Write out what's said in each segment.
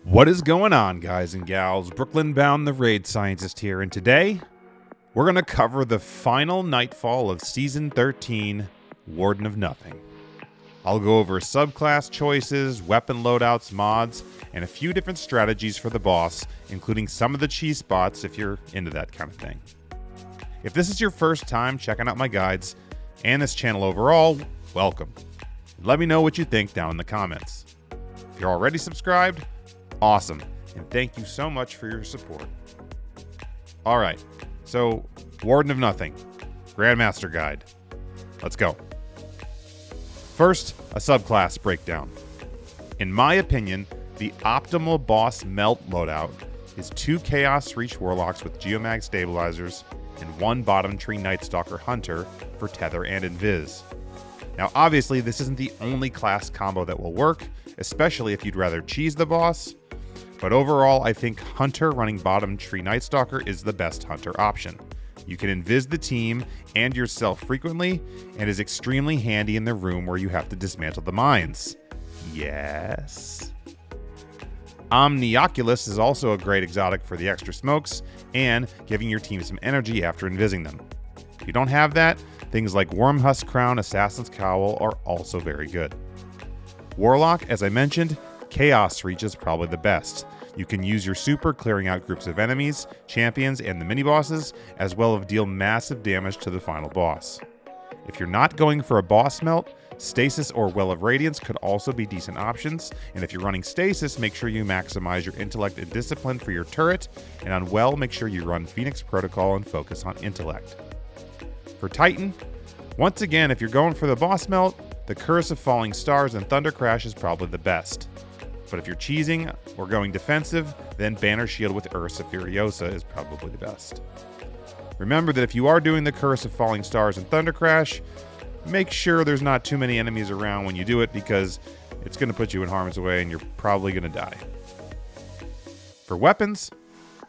What is going on, guys and gals? Brooklyn bound the Raid Scientist here, and today we're going to cover the final Nightfall of Season 13, Warden of Nothing. I'll go over subclass choices, weapon loadouts, mods, and a few different strategies for the boss, including some of the cheese spots if you're into that kind of thing. If this is your first time checking out my guides and this channel overall, welcome. Let me know what you think down in the comments. If you're already subscribed, awesome, and thank you so much for your support. Alright, so Warden of Nothing, Grandmaster Guide. Let's go. First, a subclass breakdown. In my opinion, the optimal boss melt loadout is 2 Chaos Reach Warlocks with Geomag Stabilizers and 1 Bottom Tree Nightstalker Hunter for Tether and Invis. Now obviously this isn't the only class combo that will work, especially if you'd rather cheese the boss, but overall I think Hunter running Bottom Tree Nightstalker is the best Hunter option. You can invis the team and yourself frequently, and is extremely handy in the room where you have to dismantle the mines. Yes. Omnioculus is also a great exotic for the extra smokes, and giving your team some energy after invising them. If you don't have that, things like Wormhusk Crown, Assassin's Cowl are also very good. Warlock, as I mentioned, Chaos Reach is probably the best. You can use your super clearing out groups of enemies, champions, and the mini-bosses, as well as deal massive damage to the final boss. If you're not going for a boss melt, Stasis or Well of Radiance could also be decent options, and if you're running Stasis, make sure you maximize your Intellect and Discipline for your turret, and on Well, make sure you run Phoenix Protocol and focus on Intellect. For Titan, once again, if you're going for the boss melt, the Curse of Falling Stars and Thunder Crash is probably the best. But if you're cheesing or going defensive, then Banner Shield with Ursa Furiosa is probably the best. Remember that if you are doing the Curse of Falling Stars and Thunder Crash, make sure there's not too many enemies around when you do it, because it's going to put you in harm's way and you're probably going to die. For weapons,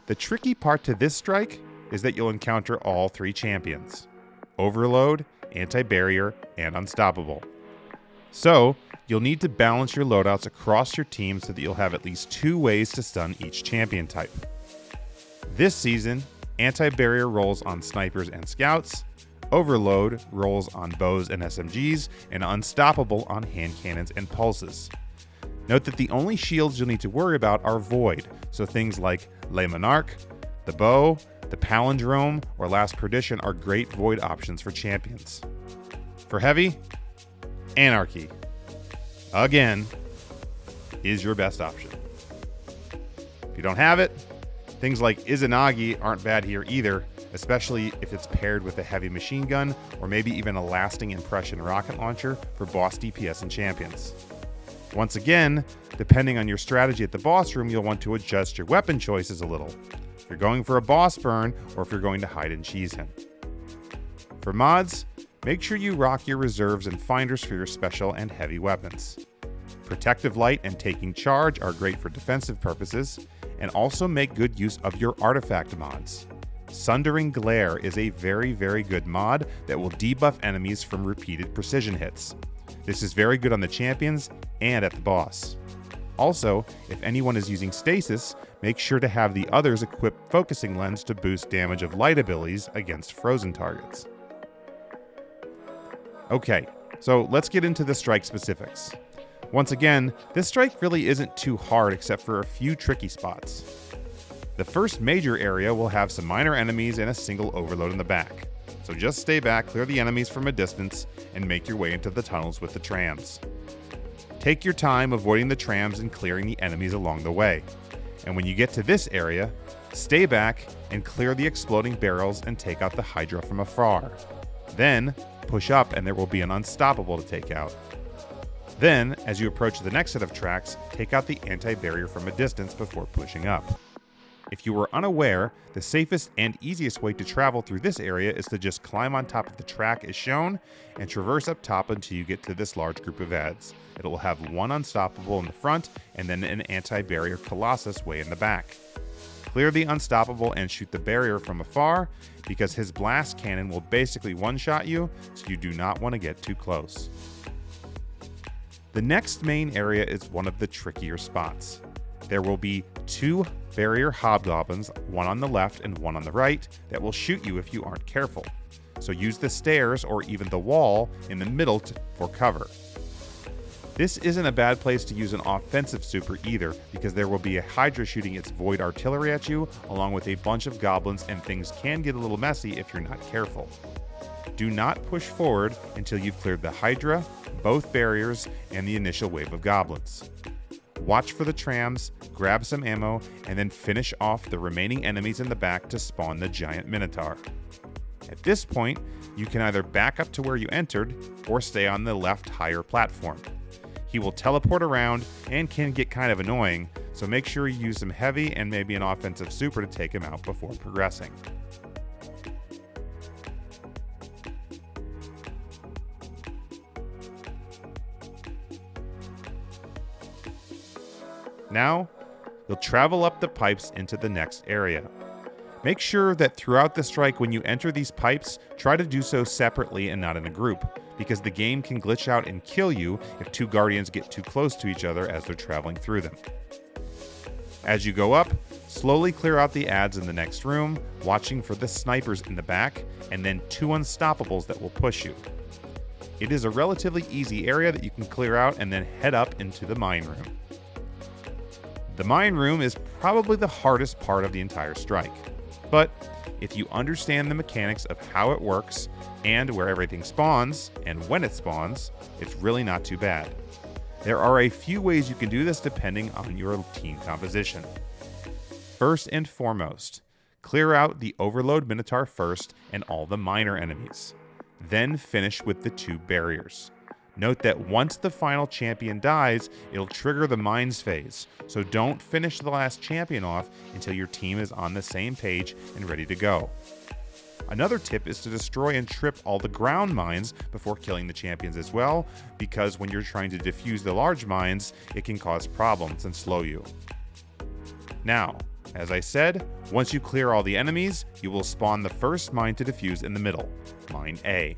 the tricky part to this strike is that you'll encounter all 3 champions: Overload, Anti-Barrier, and Unstoppable. So, you'll need to balance your loadouts across your team so that you'll have at least 2 ways to stun each champion type. This season, Anti-Barrier rolls on snipers and scouts, Overload rolls on bows and SMGs, and Unstoppable on hand cannons and pulses. Note that the only shields you'll need to worry about are Void, so things like Le Monarch, the Bow, the Palindrome, or Last Perdition are great Void options for champions. For heavy, Anarchy, again, is your best option. If you don't have it, things like Izanagi aren't bad here either, especially if it's paired with a heavy machine gun or maybe even a lasting impression rocket launcher for boss DPS and champions. Once again, depending on your strategy at the boss room, you'll want to adjust your weapon choices a little, if you're going for a boss burn or if you're going to hide and cheese him. For mods, make sure you rock your reserves and finders for your special and heavy weapons. Protective Light and Taking Charge are great for defensive purposes, and also make good use of your artifact mods. Sundering Glare is a very good mod that will debuff enemies from repeated precision hits. This is very good on the champions and at the boss. Also, if anyone is using Stasis, make sure to have the others equip Focusing Lens to boost damage of light abilities against frozen targets. Okay, so let's get into the strike specifics. Once again, this strike really isn't too hard except for a few tricky spots. The first major area will have some minor enemies and a single overload in the back. So just stay back, clear the enemies from a distance, and make your way into the tunnels with the trams. Take your time avoiding the trams and clearing the enemies along the way. And when you get to this area, stay back and clear the exploding barrels and take out the Hydra from afar. Then, push up and there will be an Unstoppable to take out. Then, as you approach the next set of tracks, take out the Anti-Barrier from a distance before pushing up. If you were unaware, the safest and easiest way to travel through this area is to just climb on top of the track as shown and traverse up top until you get to this large group of ads. It will have 1 Unstoppable in the front and then an Anti-Barrier Colossus way in the back. Clear the Unstoppable and shoot the barrier from afar, because his blast cannon will basically one-shot you, so you do not want to get too close. The next main area is one of the trickier spots. There will be 2 barrier hobgoblins, one on the left and one on the right, that will shoot you if you aren't careful. So use the stairs or even the wall in the middle for cover. This isn't a bad place to use an offensive super either, because there will be a Hydra shooting its void artillery at you, along with a bunch of goblins, and things can get a little messy if you're not careful. Do not push forward until you've cleared the Hydra, both barriers, and the initial wave of goblins. Watch for the trams, grab some ammo, and then finish off the remaining enemies in the back to spawn the giant Minotaur. At this point, you can either back up to where you entered, or stay on the left higher platform. He will teleport around and can get kind of annoying, so make sure you use some heavy and maybe an offensive super to take him out before progressing. Now, you'll travel up the pipes into the next area. Make sure that throughout the strike, when you enter these pipes, try to do so separately and not in a group, because the game can glitch out and kill you if 2 guardians get too close to each other as they're traveling through them. As you go up, slowly clear out the adds in the next room, watching for the snipers in the back, and then 2 unstoppables that will push you. It is a relatively easy area that you can clear out and then head up into the mine room. The mine room is probably the hardest part of the entire strike, but if you understand the mechanics of how it works and where everything spawns and when it spawns, it's really not too bad. There are a few ways you can do this depending on your team composition. First and foremost, clear out the Overload Minotaur first and all the minor enemies. Then finish with the 2 barriers. Note that once the final champion dies, it'll trigger the mines phase, so don't finish the last champion off until your team is on the same page and ready to go. Another tip is to destroy and trip all the ground mines before killing the champions as well, because when you're trying to defuse the large mines, it can cause problems and slow you. Now, as I said, once you clear all the enemies, you will spawn the first mine to defuse in the middle, Mine A.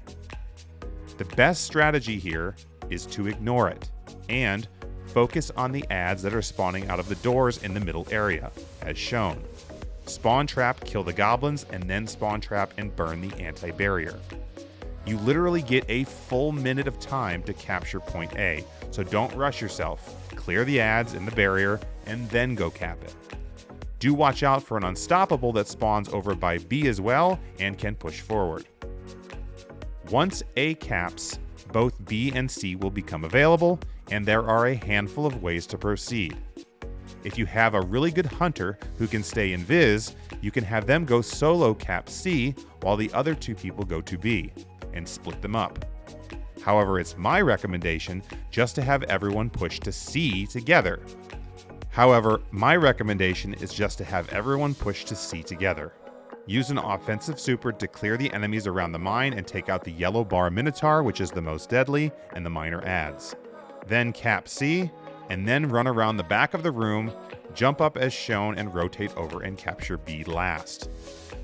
The best strategy here is to ignore it and focus on the adds that are spawning out of the doors in the middle area, as shown. Spawn trap, kill the goblins, and then spawn trap and burn the anti-barrier. You literally get a full minute of time to capture point A, so don't rush yourself. Clear the adds in the barrier and then go cap it. Do watch out for an unstoppable that spawns over by B as well and can push forward. Once A caps, both B and C will become available, and there are a handful of ways to proceed. If you have a really good hunter who can stay invis, you can have them go solo cap C while the other 2 people go to B, and split them up. However, it's my recommendation just to have everyone push to C together. Use an offensive super to clear the enemies around the mine and take out the yellow bar Minotaur, which is the most deadly, and the minor adds. Then cap C, and then run around the back of the room, jump up as shown, and rotate over and capture B last.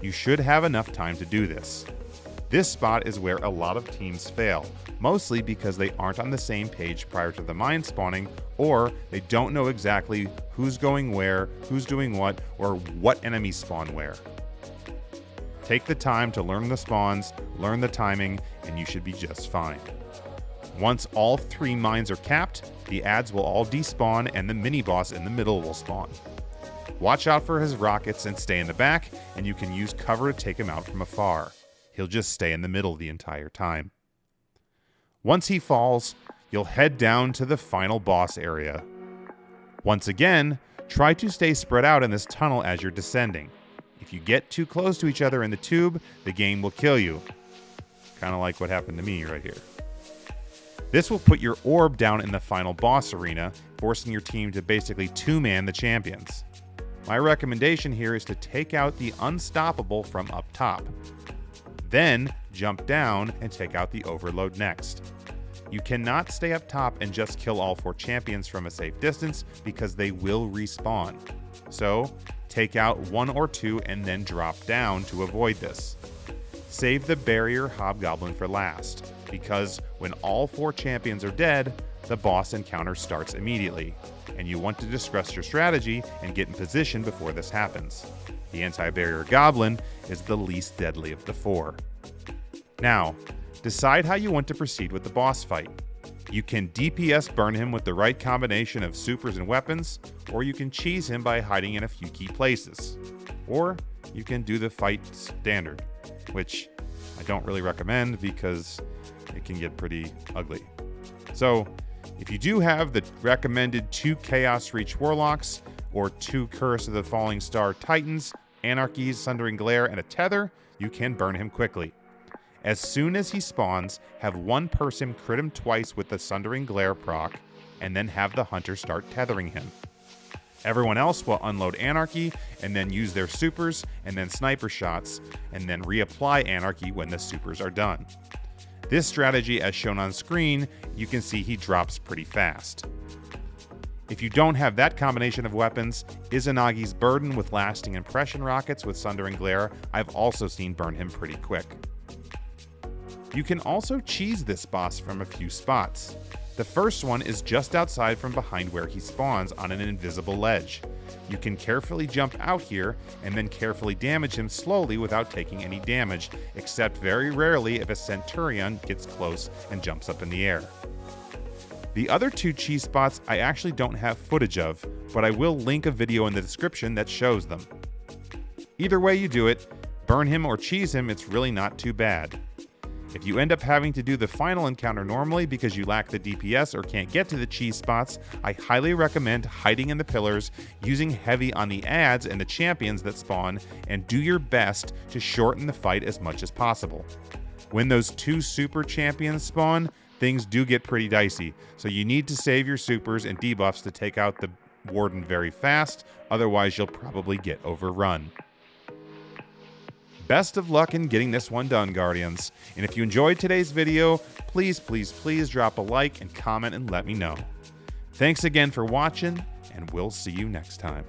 You should have enough time to do this. This spot is where a lot of teams fail, mostly because they aren't on the same page prior to the mine spawning, or they don't know exactly who's going where, who's doing what, or what enemies spawn where. Take the time to learn the spawns, learn the timing, and you should be just fine. Once all 3 mines are capped, the adds will all despawn and the mini-boss in the middle will spawn. Watch out for his rockets and stay in the back, and you can use cover to take him out from afar. He'll just stay in the middle the entire time. Once he falls, you'll head down to the final boss area. Once again, try to stay spread out in this tunnel as you're descending. If you get too close to each other in the tube, the game will kill you. Kind of like what happened to me right here. This will put your orb down in the final boss arena, forcing your team to basically 2-man the champions. My recommendation here is to take out the unstoppable from up top. Then jump down and take out the overload next. You cannot stay up top and just kill all 4 champions from a safe distance because they will respawn. So take out 1 or 2 and then drop down to avoid this. Save the barrier hobgoblin for last, because when all 4 champions are dead, the boss encounter starts immediately, and you want to discuss your strategy and get in position before this happens. The anti-barrier goblin is the least deadly of the 4. Now, decide how you want to proceed with the boss fight. You can DPS burn him with the right combination of supers and weapons, or you can cheese him by hiding in a few key places. Or you can do the fight standard, which I don't really recommend because it can get pretty ugly. So, if you do have the recommended 2 Chaos Reach Warlocks, or 2 Curse of the Falling Star Titans, Anarchy's Sundering Glare, and a Tether, you can burn him quickly. As soon as he spawns, have one person crit him twice with the Sundering Glare proc, and then have the hunter start tethering him. Everyone else will unload Anarchy, and then use their supers, and then sniper shots, and then reapply Anarchy when the supers are done. This strategy, as shown on screen, you can see he drops pretty fast. If you don't have that combination of weapons, Izanagi's Burden with lasting impression rockets with Sundering Glare, I've also seen burn him pretty quick. You can also cheese this boss from a few spots. The first one is just outside from behind where he spawns on an invisible ledge. You can carefully jump out here and then carefully damage him slowly without taking any damage, except very rarely if a Centurion gets close and jumps up in the air. The other 2 cheese spots I actually don't have footage of, but I will link a video in the description that shows them. Either way you do it, burn him or cheese him, it's really not too bad. If you end up having to do the final encounter normally because you lack the DPS or can't get to the cheese spots, I highly recommend hiding in the pillars, using heavy on the adds and the champions that spawn, and do your best to shorten the fight as much as possible. When those 2 super champions spawn, things do get pretty dicey, so you need to save your supers and debuffs to take out the Warden very fast, otherwise you'll probably get overrun. Best of luck in getting this one done, Guardians. And if you enjoyed today's video, please drop a like and comment and let me know. Thanks again for watching, and we'll see you next time.